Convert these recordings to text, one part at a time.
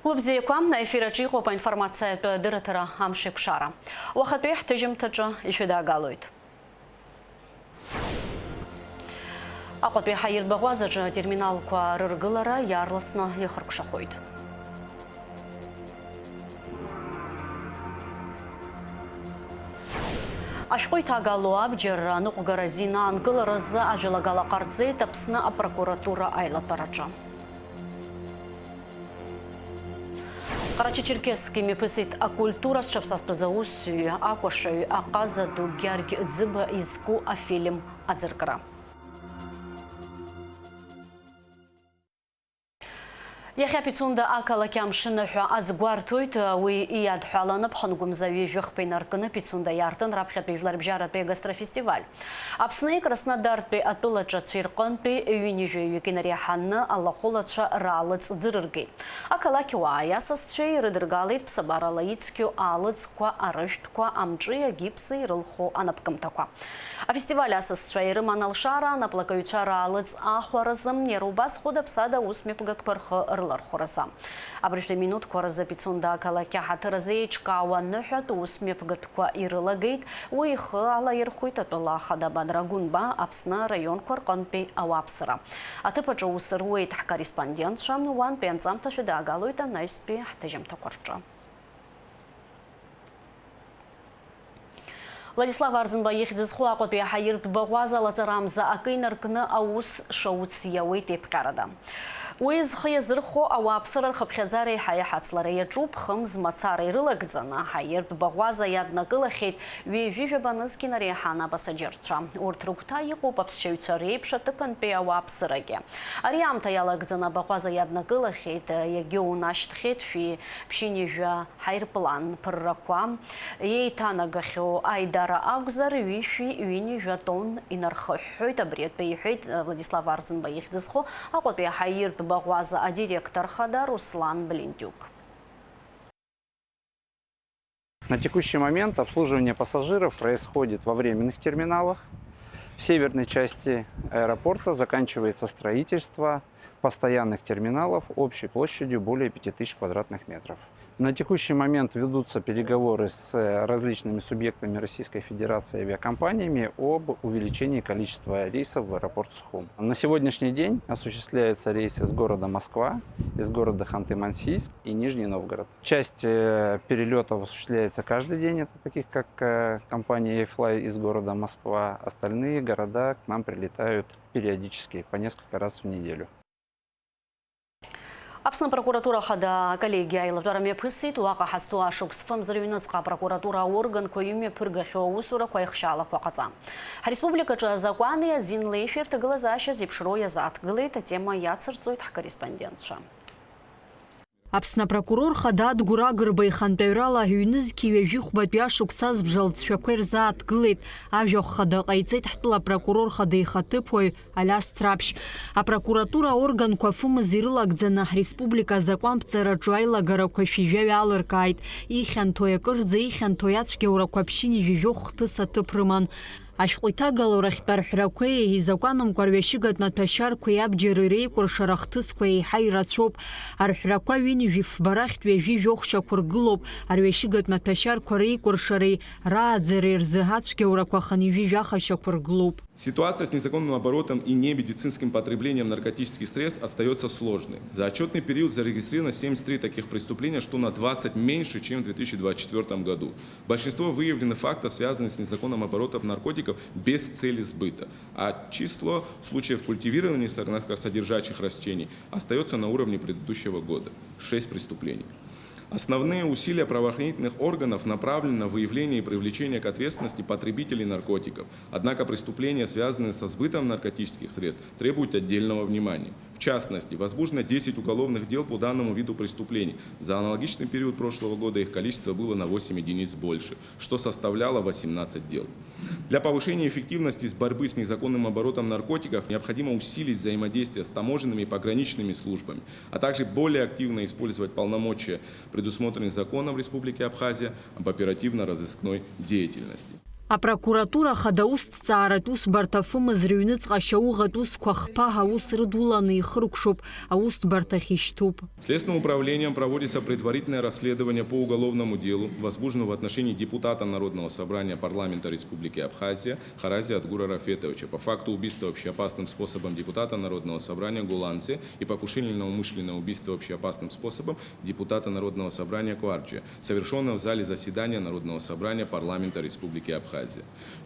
Лобзиком на эфире Чиго по информации директора Амшипшара. Вахату ихтижим таджа ишуда галует. Акотбе хайыр багвазаджа терминал ка рыргылара ярлысна яхыркшахойд. Ашқой тагалуа бджерра нуқгаразина ангыларыза ажылагала қардзе тапсына прокуратура айла параджа. Карачи-Черкесский мепысит а культура с чапсаспазаусию, акошаю, аказаду гярги дзыба изку а фильм адзыркара. Яхя пицунда акала кямшынаху азгвартуйт уи ияд хваланып хангумзави жухпейнаркыны пицунда яртын рапхятбежлар бжарапе гастрофестиваль. Апсны Краснодарпе атылача цвирконпе юнижею кинарияханны аллахулача ралыц дзырыргей. Акала кюая сасчей рыдыргалит псабарала ицкю алыцква арыштква амчия гипсы рылху анапкамтаква. А фестиваль асасчей рыманалшара наплакаюча ралыц ахваразым нерубас хода псада усмепгакпархы хораса. Абришли минут кораза пицунда калакя хатразеечка ваннухят усмепгатква ирылагейт уих ала ирхуйта тола хадабан рагунба апсна район корконпей авапсара. А ты пача усырует корреспондент шам ван пенцам ташида галуйта найспи тежем такорча. Владислав Арзынбаев зызхуа қотбе хайыр бағуаза лазарамза акайнаркыны ауыз шауыц яуэй тепкарада. Уиз хыязырхо ауапсырыр хыпхязаре хая хацлары яджуб хымз мацары рылагзана хайыр бағуаза яднагылахет вежижабаныз кинарехана басаджерча. Уртрукта иқу папсшеуца рейпша тыпынпе ауапсыраге. Ариамта ялагзана бағуаза яднагылахет ягеу наштхет фи пшинежа хайр план пырраква. Ейтанагахеу айдара агзар виши винежа тон инархыхойт абрет бейхойт Владислав Арзынбаев зызхо ақотбе хайыр Багуаза, а директор хада Руслан Блиндюк. На текущий момент обслуживание пассажиров происходит во временных терминалах. В северной части аэропорта заканчивается строительство постоянных терминалов общей площадью более 5000 квадратных метров. На текущий момент ведутся переговоры с различными субъектами Российской Федерации и авиакомпаниями об увеличении количества рейсов в аэропорт Сухум. На сегодняшний день осуществляются рейсы из города Москва, из города Ханты-Мансийск и Нижний Новгород. Часть перелетов осуществляется каждый день, это таких как компания Airfly из города Москва. Остальные города к нам прилетают периодически, по несколько раз в неделю. Апсна прокуратура хада коллегия илавдараме пысит уака хастуа шуксфам зарюнацка прокуратура орган коюме пыргахио усура кояхшалах вакаца. Республика законы зинлейфер тыглазаща зипшроя затгылет тема яцерцует корреспондентша. Апсна прокурор хада дгура гырбайхантайрала юныз кивежих бапяшук саз бжалцшаквер заатгылет ажох хада қайцет хтла прокурор хада ихатыпой аляс трапш. А прокуратура орган квафума зирылагдзана республика закон пцера джуайла гара квафижави алыркайт. Ихян тоя кырдза ихян тояцшке ура квапшини жижох тыса тыпрыман. Ашқойта галорахтар храквей и законом корвешигат на ташар куябджеры рейкур шарахтыс куей хайрацоп архраква вини жив барахт вежи жохша курглоп арвешигат на ташар корейкур шарей раадзерер зыгацшке ураквахани жижахаша курглоп. Ситуация с незаконным оборотом и немедицинским потреблением наркотических средств остается сложной. За отчетный период зарегистрировано 73 таких преступления, что на 20 меньше, чем в 2024 году. Большинство выявленных фактов связаны с незаконным оборотом наркотиков без цели сбыта, а число случаев культивирования наркосодержащих растений остается на уровне предыдущего года – 6 преступлений. Основные усилия правоохранительных органов направлены на выявление и привлечение к ответственности потребителей наркотиков. Однако преступления, связанные со сбытом наркотических средств, требуют отдельного внимания. В частности, возбуждено 10 уголовных дел по данному виду преступлений. За аналогичный период прошлого года их количество было на 8 единиц больше, что составляло 18 дел. Для повышения эффективности борьбы с незаконным оборотом наркотиков необходимо усилить взаимодействие с таможенными и пограничными службами, а также более активно использовать полномочия, предусмотренные законом Республики Абхазия об оперативно-розыскной деятельности. Апрокуратура хада усҭҵааратә усбарҭа афымыз рыҩныҵҟа шьауӷатә усқәа хԥаҳа аус рыдуланы ихыркәшоуп, аусбарҭахь ишьҭуп. Следственным управлением проводится предварительное расследование по уголовному делу, возбужденному в отношении депутата Народного собрания парламента Республики Абхазия Харази Адгура Рафетовича по факту убийства общеопасным способом депутата Народного собрания Гуланцы и покушения на умышленное убийство общеопасным способом депутата Народного собрания Кварчи, совершенное в зале заседания Народного собрания парламента Республики Абхазия.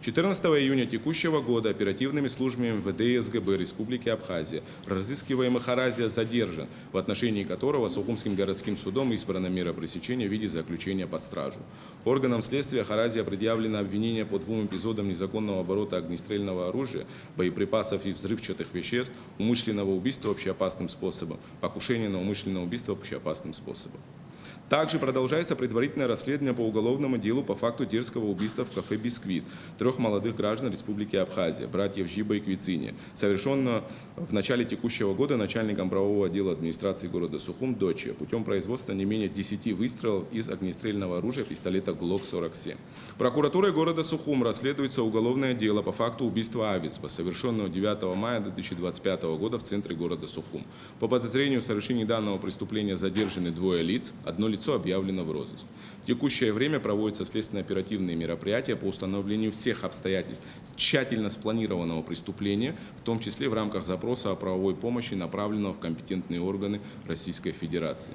14 июня текущего года оперативными службами МВД и СГБ Республики Абхазия разыскиваемый Харазия задержан, в отношении которого Сухумским городским судом избрана мера пресечения в виде заключения под стражу. Органам следствия Харазия предъявлено обвинение по 2 эпизодам незаконного оборота огнестрельного оружия, боеприпасов и взрывчатых веществ, умышленного убийства общеопасным способом, покушения на умышленное убийство общеопасным способом. Также продолжается предварительное расследование по уголовному делу по факту дерзкого убийства в кафе «Бисквит» 3 молодых граждан Республики Абхазия, братьев Жиба и Квициния, совершенного в начале текущего года начальником правового отдела администрации города Сухум Дочи путем производства не менее 10 выстрелов из огнестрельного оружия пистолета ГЛОК-47. Прокуратурой города Сухум расследуется уголовное дело по факту убийства Авицпа, совершенного 9 мая 2025 года в центре города Сухум. По подозрению в совершении данного преступления задержаны 2 лиц, одно лицо объявлено в розыск. В текущее время проводятся следственно-оперативные мероприятия по установлению всех обстоятельств тщательно спланированного преступления, в том числе в рамках запроса о правовой помощи, направленного в компетентные органы Российской Федерации.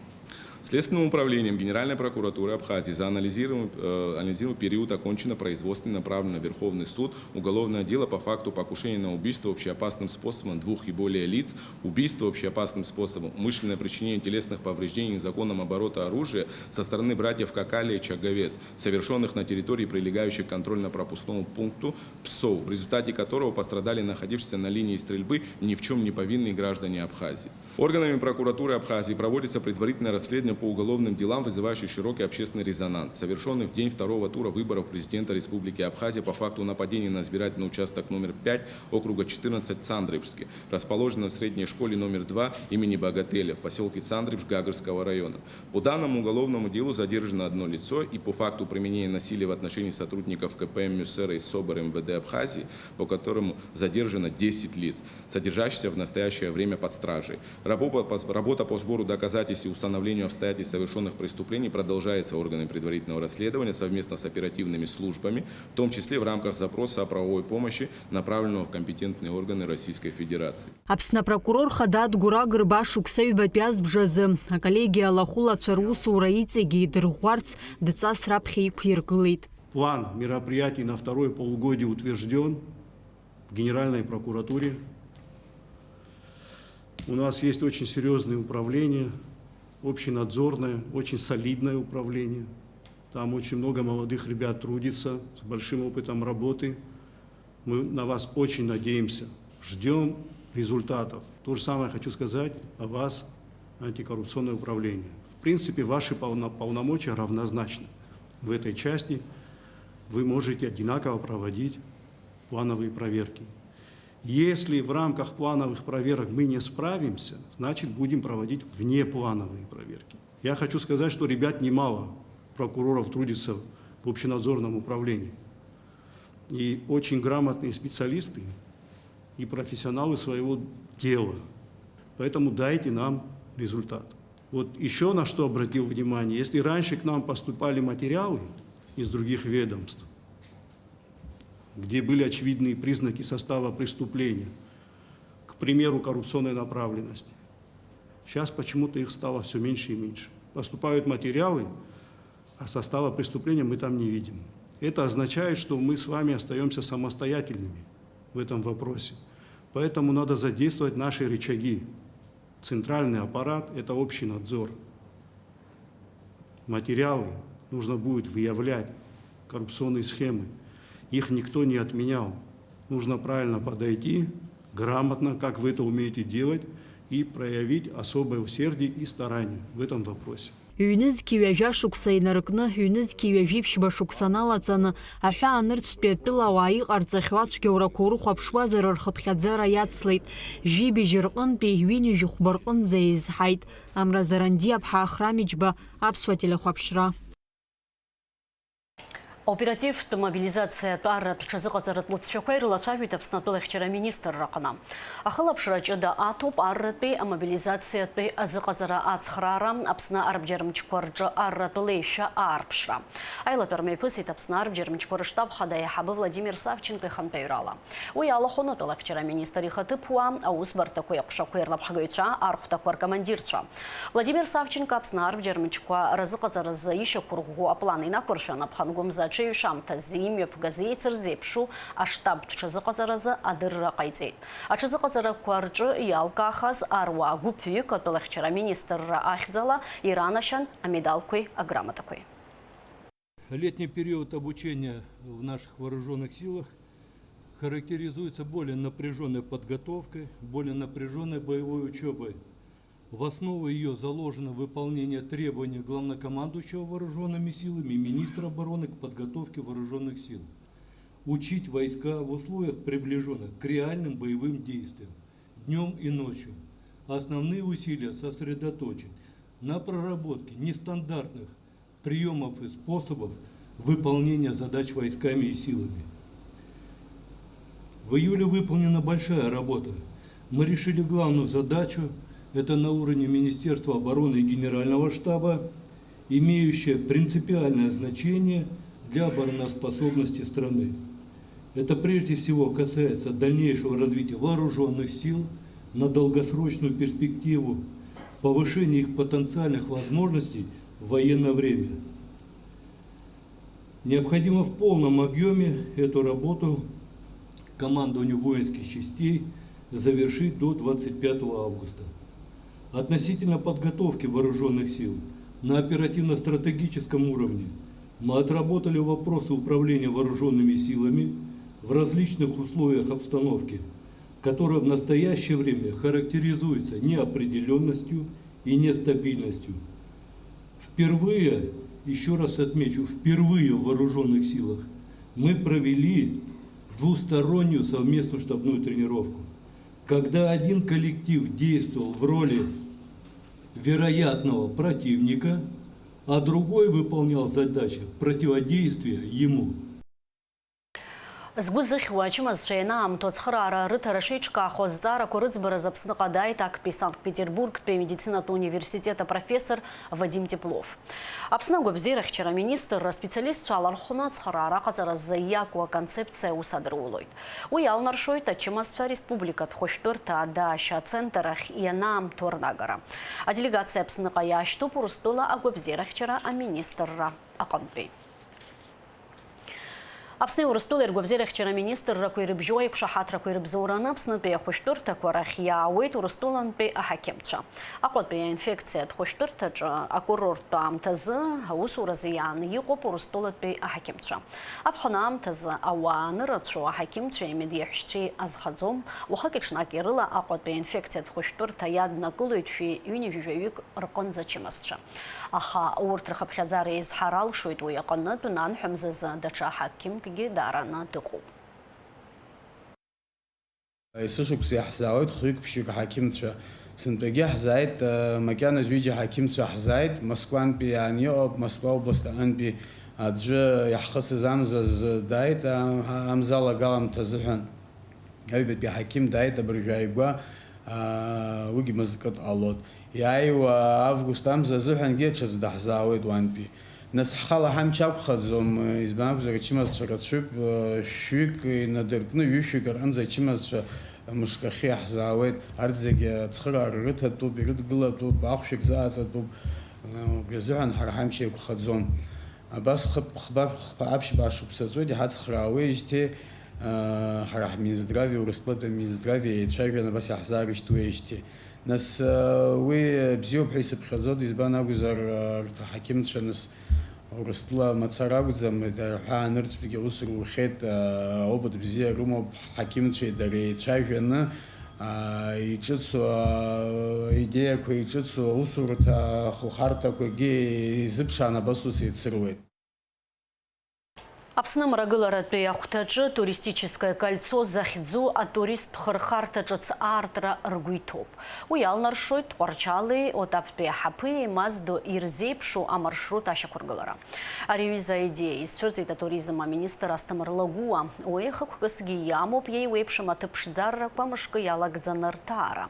Следственным управлением Генеральной прокуратуры Абхазии за анализируемый период окончено производство и направлено в Верховный суд уголовное дело по факту покушения на убийство общеопасным способом 2 и более лиц, убийство общеопасным способом, умышленное причинение телесных повреждений незаконным оборота оружия со стороны братьев Какали и Чаговец, совершенных на территории, прилегающей к контрольно-пропускному пункту ПСОВ, в результате которого пострадали находившиеся на линии стрельбы ни в чем не повинные граждане Абхазии. Органами прокуратуры Абхазии проводится предварительное расследование по уголовным делам, вызывающих широкий общественный резонанс, совершенный в день 2-го тура выборов президента Республики Абхазия по факту нападения на избирательный участок номер 5 округа 14 Цандрыбский, расположенного в средней школе номер 2 имени Богателя в поселке Цандрыбж Гагарского района. По данному уголовному делу задержано 1 лицо и по факту применения насилия в отношении сотрудников КПМ Мюссера и СОБР МВД Абхазии, по которому задержано 10 лиц, содержащихся в настоящее время под стражей. Работа по сбору доказательств и установлению обстоятельств совершенных преступлений продолжается органами предварительного расследования совместно с оперативными службами, в том числе в рамках запроса о правовой помощи, направленного в компетентные органы Российской Федерации. Аԥсны апрокурор хада Адгура Гырба шықәса ҩбатәи азбжазы аколлегиа алахәылацәа русура иҵегьы идырӷәӷәарц дҵас раԥхьа иқәиргылеит. План мероприятий на 2-е полугодие утвержден в Генеральной прокуратуре. У нас есть очень серьезное управление, общенадзорное, очень солидное управление. Там очень много молодых ребят трудится, с большим опытом работы. Мы на вас очень надеемся, ждем результатов. То же самое хочу сказать о вас, антикоррупционное управление. В принципе, ваши полномочия равнозначны. В этой части вы можете одинаково проводить плановые проверки. Если в рамках плановых проверок мы не справимся, значит, будем проводить внеплановые проверки. Я хочу сказать, что ребят немало, прокуроров трудится в общенадзорном управлении. И очень грамотные специалисты и профессионалы своего дела. Поэтому дайте нам результат. Вот еще на что обратил внимание. Если раньше к нам поступали материалы из других ведомств, где были очевидные признаки состава преступления, к примеру, коррупционной направленности. Сейчас почему-то их стало все меньше и меньше. Поступают материалы, а состава преступления мы там не видим. Это означает, что мы с вами остаемся самостоятельными в этом вопросе. Поэтому надо задействовать наши рычаги. Центральный аппарат – это общий надзор. Материалы нужно будет выявлять, коррупционные схемы. Их никто не отменял. Нужно правильно подойти, грамотно, как вы это умеете делать, и проявить особое усердие и старание в этом вопросе. Ҩнызқьи ҩажәа шықәса инаркны, ҩнызқьи ҩажәиԥшьба шықәса налаҵаны, аҳәаанырцәтәи атәылауаа иҟарҵахьоу ацәгьаурақәа урыхәаԥшуазар рхыԥхьаӡара иацлеит. Жьибежьы рҟынтәи ҩынҩажәи рҟынӡа еизҳаит. Амразаранди Аԥҳаа Храмиџьба, Аԥсуа телехәаԥшра. Оперативтә мобилизациатә арратә ҽазыҟаҵаратә лыҵшәақәа ирылацәажәеит Аԥсны атәылахьчара министрраҟны. Ахылаԥшраҿы аҭоуп арратәи амобилизациатәи азыҟаҵара ацхраара, Аԥсны арбџьармычқәа рҿы арратә леишәа аарԥшра. Аилатәара мҩаԥысит Аԥсны арбџьармычқәа рыштаб хада аиҳабы Владимир Савченко ихантәаҩрала. Уи алахәын атәылахьчара министр ихаҭыԥуаа, аусбарҭақәа еиҟәшақәа ирлаԥхгаҩцәа, архәҭақәа ркомандирцәа. Владимир Савченко Аԥсны арбџьармычқәа разыҟаҵаразы ишьақәырӷәӷәо аплан инақәыршәан аԥхангәымза аҽеиҩшамҭазы имҩаԥгаз еицырзеиԥшу аштабтә ҽазыҟаҵаразы адырра ҟаиҵеит. Аҽазыҟаҵарақәа рҿы иалкаахаз аруаа гәыԥҩык атәылахьчара министрра ахьӡала иранашьан амедалқәеи аграмотақәеи. Летний период обучения в наших вооруженных силах характеризуется более напряженной подготовкой, более напряженной боевой учебой. В основу ее заложено выполнение требований главнокомандующего вооруженными силами и министра обороны к подготовке вооруженных сил. Учить войска в условиях, приближенных к реальным боевым действиям, днем и ночью. Основные усилия сосредоточить на проработке нестандартных приемов и способов выполнения задач войсками и силами. В июле выполнена большая работа. Мы решили главную задачу. Это на уровне Министерства обороны и Генерального штаба, имеющее принципиальное значение для обороноспособности страны. Это прежде всего касается дальнейшего развития вооруженных сил на долгосрочную перспективу, повышения их потенциальных возможностей в военное время. Необходимо в полном объеме эту работу командованию воинских частей завершить до 25 августа. Относительно подготовки вооруженных сил на оперативно-стратегическом уровне мы отработали вопросы управления вооруженными силами в различных условиях обстановки, которая в настоящее время характеризуется неопределенностью и нестабильностью. Впервые, еще раз отмечу, впервые в вооруженных силах мы провели двустороннюю совместную штабную тренировку, когда один коллектив действовал в роли вероятного противника, а другой выполнял задачи противодействия ему. Згәы зыхьуа ачымазцәа аамҭо ацхыраара рыҭара шеиҿкаахоз зҵаарақәа рыӡбараз Аԥсныҟа дааит актәи Санкт-Петербургтәи амедицинатә университет апрофессор Вадим Теплов. Аԥсны агәабзиарахьчара министр аспециалистцәа алархәны ацхыраара аҟаҵаразы иакәу аконцепциа ус адырулоит. Уи алнаршоит ачымазцәа ареспубликатә хәышәтәырҭа адаашьа ацентр ахь ианаамҭоу рнагара. Аделегациа Аԥсныҟа иаашьҭуп Урыстәыла агәабзиарахьчара аминистрра аҟынтәи. Аԥсны Урыстәыла иргәабзиарахьчара аминистррақәа ирыбжьоу аиқәшаҳаҭрақәа ирыбзоураны Аԥснытәи ахәышәтәырҭақәа рахь иаауеит Урыстәылантәи аҳақьымцәа. Аҟәатәи аинфекциатә хәышәтәырҭаҿы акурорттә аамҭазы аусуразы иааны иҟоуп Урыстәылатәи аҳақьымцәа. Аԥхын аамҭазы ауаа анырацәоу аҳақьымцәеи амедиаҳәшьцәеи азхаӡом. Уахыки ҽнаки рыла Аҟәатәи аинфекциатә хәышәтәырҭа иаднакылоит ҩынҩажәаҩык рҟынӡа ачымазцәа. Аха урҭ рхыԥхьаӡара еизҳар алшоит уи аҟнытә нанҳәамзазы даҽа аҳақьымкгьы даараны дыҟоуп. Есышықәса иаҳзаауеит хәҩык-ԥшьҩык аҳақьымцәа. Сынтәагьы ҳзааит, макьаназ ҩыџьа аҳақьымцәа ҳзааит. Москвантәи иаан иҟоуп, Москва област аҟынтәи аӡәы иаҳхысыз амзаз дааит, амзалагаламҭа азыҳәан. Аҩбатәи аҳақьым дааит, абыржәы ааигәа, уигьы мызкыт ҟалоит. Иааиуа август амза азыҳәангьы ҽаӡә даҳзаауеит уантәи. Нас ҳхала ҳамч ақәхаӡом, избан акәзар ачымазцәа рацәоуп, шәҩык инадыркны ҩышәҩык рҟынӡа ачымазцәа мышкахьы иаҳзаауеит. Арҭ зегьы ацхыраара рыҭатәуп, ирыдгылатәуп, ахәшәык зааҵатәуп. Убри азыҳәан ҳара ҳамч еиқәхаӡом. Абас аԥшьбаа шықәса ҵуеит иҳацхраауеижьҭеи ҳара ҳминздравиа, Урыстәылатәи аминздравиа еицәажәан абас иаҳзаарышьҭуеижьҭеи. Нас уи бзиоуп ҳәа исыԥхьаӡоит, избан акәзар аҳақьымцәа нас Урыстәыла мацара акәӡам, ҳәаа анырцәгьы ус рухеит, опыт бзиа рымоуп ҳақьымцәеи дареи еицәажәаны иҿыцу идеиақәа, иҿыцу аусурҭа хәхарҭақәагьы изыԥшаан абас ус еицыруеит. Апсным рагыларатпе яхутаджы туристическое кольцо захидзу, а турист пхархартаджыц артра ргуйтоп. Уял наршойт творчалы отаппе хапы мазду ирзепшу а маршрут ашакургылара. Аревиза идея из сюрзита туризма министра Астамырлагуа. Уехак кысги ямоп ей уепшим атыпшдзарра памышкы ялагзанартара.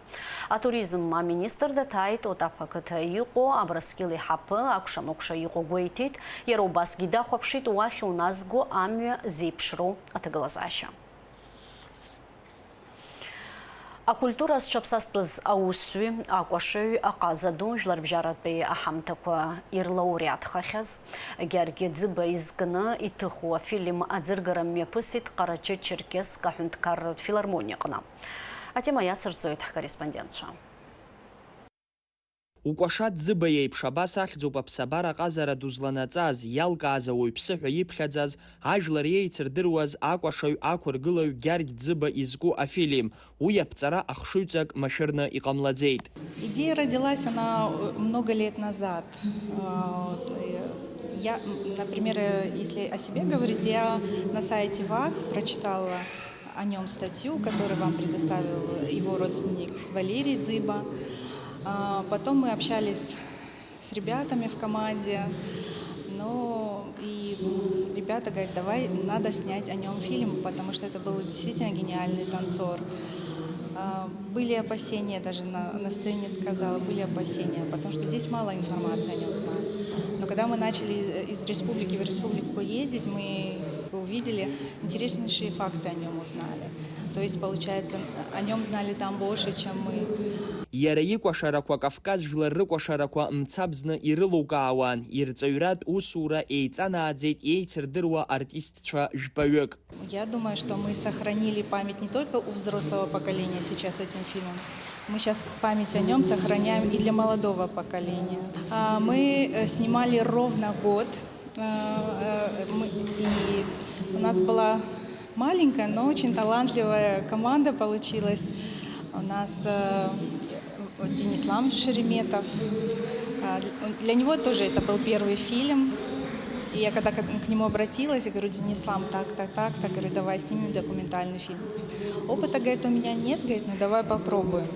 А туризм министр датайт отапакыта юко абраскилы хапы акшамокша юко гуейтит еробас гида хопшит уахи у нас амя зипшру атыгылазаща. А культура с чапсаспыз аусви, аквашой, аказаду, жларбжаратбе ахамтаква ирлауреат хахаз, гергедзиба изгна и тыхуа фильм адзыргарам мепысит карачы черкес кахунткар филармоникна. А тема я сырцует корреспондентша. Укәашат ӡыба еиԥш абас ахьӡуп аԥсабара ҟазара ду зланаҵаз, иалкааз ауаҩԥсыҳәа иԥхьаӡаз, ажәлар еицырдыруаз акәашаҩ ақәыргылаҩ Гьаргь Ӡыба изку афильм. Уи аԥҵара ахшыҩҵак машәырны иҟамлаӡеит. Идея родилась она много лет назад. Я, например, если о себе говорить, я на сайте ВАК прочитала о нем статью, которую вам предоставил его родственник Валерий Дзыба. Потом мы общались с ребятами в команде, и ребята говорят, давай, надо снять о нем фильм, потому что это был действительно гениальный танцор. Были опасения, даже на сцене сказала, были опасения, потому что здесь мало информации о нем знали. Но когда мы начали из республики в республику ездить, мы увидели интереснейшие факты о нем узнали. То есть, получается, о нем знали там больше, чем мы. Иара икәашарақәа Кавказ жәлар рыкәашарақәа мцабзны ирылукаауан, ирҵаҩратә усура еиҵанааӡеит еицырдыруа артистцәа жәпаҩык. Я думаю, что мы сохранили память не только у взрослого поколения сейчас этим фильмом. Мы сейчас память о нем сохраняем и для молодого поколения. Мы снимали ровно год, и у нас была маленькая, но очень талантливая команда получилась. У нас Денислам Шереметов. Для него тоже это был первый фильм. И я когда к нему обратилась, я говорю, Денислам, так, говорю, давай снимем документальный фильм. Опыта, говорит, у меня нет, говорит, ну давай попробуем.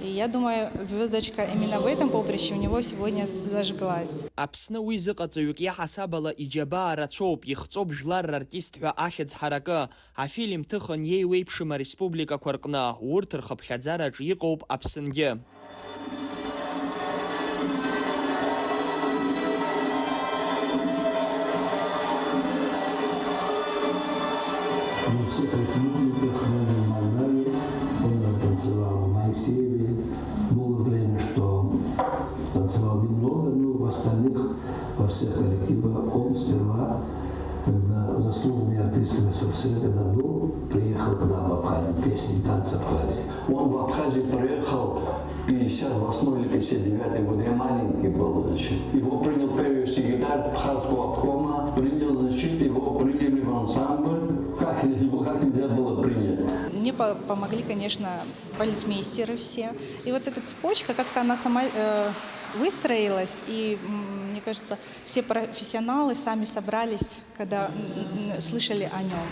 И я думаю, звездочка именно в этом поприще у него сегодня зажглась. Аԥсны уи зыҟаҵаҩык иаҳасабала иџьабаа рацәоуп, ихҵоуп жәлар рартист ҳәа ахьӡ ҳаракы. Афильм ҭыхын иеиуеиԥшым ареспубликақәа рҟны, урҭ рхыԥхьаӡараҿ иҟоуп Аԥсынгьы. Все представители Молдавии, он танцевал в Моисееве. Было время, что танцевал немного, но в остальных, во всех коллективах он сперва, когда заслуженный артист СССР, когда был, приехал к нам в Абхазию, песни и танцы Абхазии. Он в Абхазию приехал в 58 или 59 год, я маленький был еще. Его принял первый секретарь Абхазского обкома, принял защиту, его приняли в ансамбль. Как нельзя было принять? Мне помогли, конечно, балетмейстеры все. И вот эта цепочка, как-то она сама выстроилась, и, мне кажется, все профессионалы сами собрались, когда слышали о нем.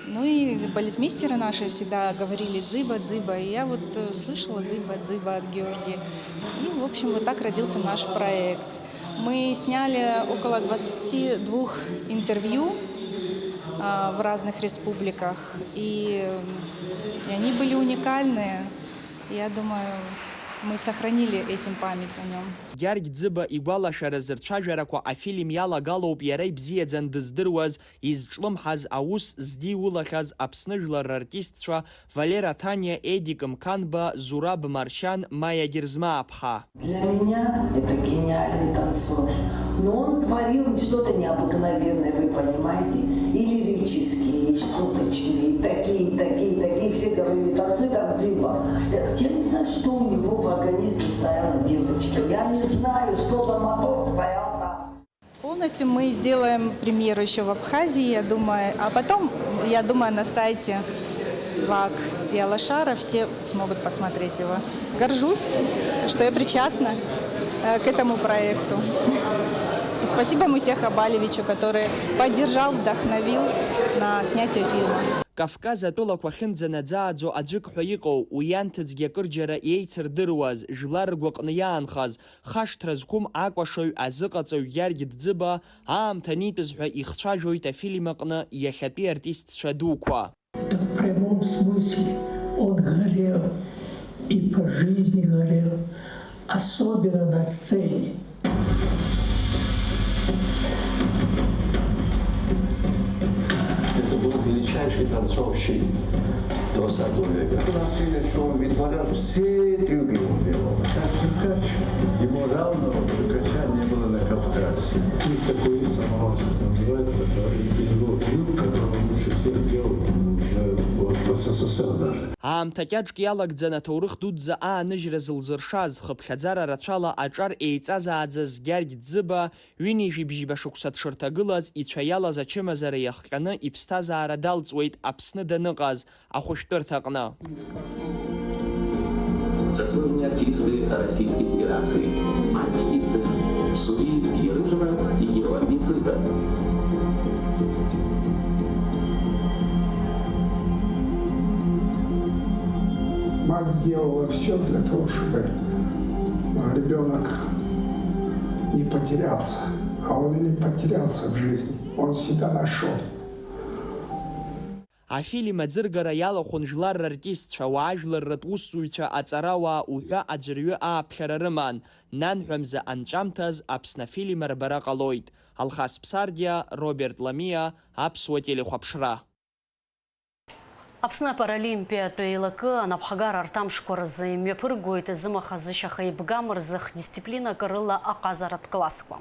Ну и балетмейстеры наши всегда говорили «Дзыба, Дзыба», и я вот слышала «Дзыба, Дзыба» от Георгия. И, в общем, вот так родился наш проект. Мы сняли около 22 интервью в разных республиках, и они были уникальные. Я думаю, мы сохранили этим память о нем. Гьаргь Ӡыба игәалашәара зырцәажәарақәа афильм иалагалоуп иара ибзиаӡан дыздыруаз, изҿлымҳаз аус здиулахьаз Аԥсны жәлар рартистцәа Валера Таниа, Эдик Мканба, Зураб Маршьан, Майя Герзмааԥҳа. Для меня это гениальный танцор. Но он творил что-то необыкновенное, вы понимаете? И лирические, и шуточные, и такие. Все говорили, танцуй как Дзыба. Я не знаю, что у него в организме стояло, девочки. Я не знаю, что за мотор стоял там. Полностью мы сделаем премьеру еще в Абхазии, я думаю. А потом, я думаю, на сайте ВАК и Алашара все смогут посмотреть его. Горжусь, что я причастна. к этому проекту. Спасибо Мусе Хабалевичу, который поддержал, вдохновил на снятие фильма. Кавказ атолақәа хьынӡанаӡааӡо аӡәык ҳәа иҟоу, уи ианҭыҵгьы акырџьара иеицырдыруаз, жәлар ргәаҟны иаанхаз, хашҭра зқәым акәашаҩ азыҟаҵаҩ Гьаргь Ӡыба аамҭа анитәыз ҳәа ихцәажәоит афильм аҟны иахьатәи артистцәа дуқәа. В прямом смысле он горел и по жизни горел, особенно на сцене. Это был величайший танцовщик 20 века. На сцене, что он вытворял, все трюки он делал. Как Деркач, ему равного Деркача не было на Кавказе. Трюк такой из самого, что называется, это его трюк, который он лучше всех делал в СССР даже. Аамҭа кьаҿк иалагӡаны аҭоурых дуӡӡа ааныжьра зылзыршаз, хыԥхьаӡара рацәала аҿар еиҵазааӡаз Гьаргь Ӡыба ҩынҩажәибжьба шықәса дшырҭагылаз, ицәа иалаз ачымазара иахҟьаны иԥсҭазаара далҵуеит Аԥсны даныҟаз ахәышәтәырҭаҟны. Заслуженные артисты Российской Федерации, артисты, судьи Ерыжева и Георгий Дзыба. Мать сделала все для того, чтобы ребенок не потерялся. А он и не потерялся в жизни. Он себя нашел. Афильм аӡыргара иалахәын жәлар рартистцәа, уаажәларратә усзуҩцәа, аҵарауаа, уҳәа аӡәырҩы ааԥхьара рыман. Нанҳәамза анҵәамҭаз Аԥсны афильм рбара ҟалоит. Алхас Ԥсардиа, Роберт Ламиа, Аԥсуа телехәаԥшра. Аԥсны апаралимпиатә еилакы анапхагара рҭамшқәа рзы имҩаԥыргоит зымахазышьаха еибгам рзы дисциплинак рыла аҟазаратә классқәа.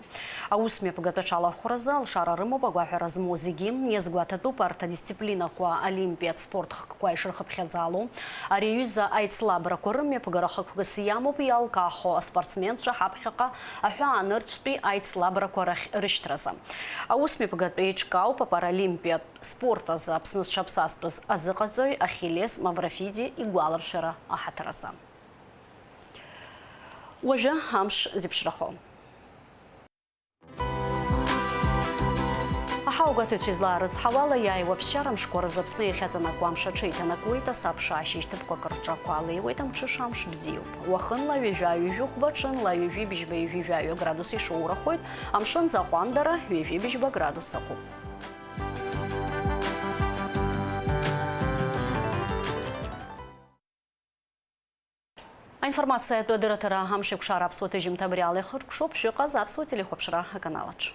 Аус мҩаԥгатәы аҽалахәразы алшара рымоуп агәаҳәара змоу зегьы, иазгәаҭатәуп арҭ адисциплинақәа олимпиатә спорт хкқәа ишырхыԥхьаӡало. Ари аҩыза аицлабрақәа рымҩаԥгара хықәкыс иамоуп иалкаахо аспортсменцәа ҳаԥхьаҟа аҳәаанырцәтәи аицлабрақәа рахь рышьҭразы. Аус мҩаԥгатәы еиҿкаауп апаралимпиатә спорт азы Аԥсны зҽаԥсазтәыз азыҟаҵаҩ Ахиллес Маврофиди игәаларшәара аҳаҭыразы. Уажәы амш зеиԥшрахо. Аҳауагатәыцәа излаарыцҳауала иааиуа ԥсшьарамшқәа рзы Аԥсны иахьаҵанакуа амш аҽеиҭанакуеит, асабша ашьыжьҭыԥқәа кырҿақәа алеиуеит, амҽыша амш бзиоуп. Уахынла ҩажәа-ҩажәихәба, ҽынла ҩажәибжьба ҩажәи-жәаҩа градус ишоурахоит, амшын заҟәандара ҩажәибжьба градус акәуп. Аинформациа атәы адырраҭара амш еиқәшара аԥсуа ҭыжьымҭабри ала ихыркәшоуп, шәыҟаз аԥсуа телехәаԥшра аканалаҿ.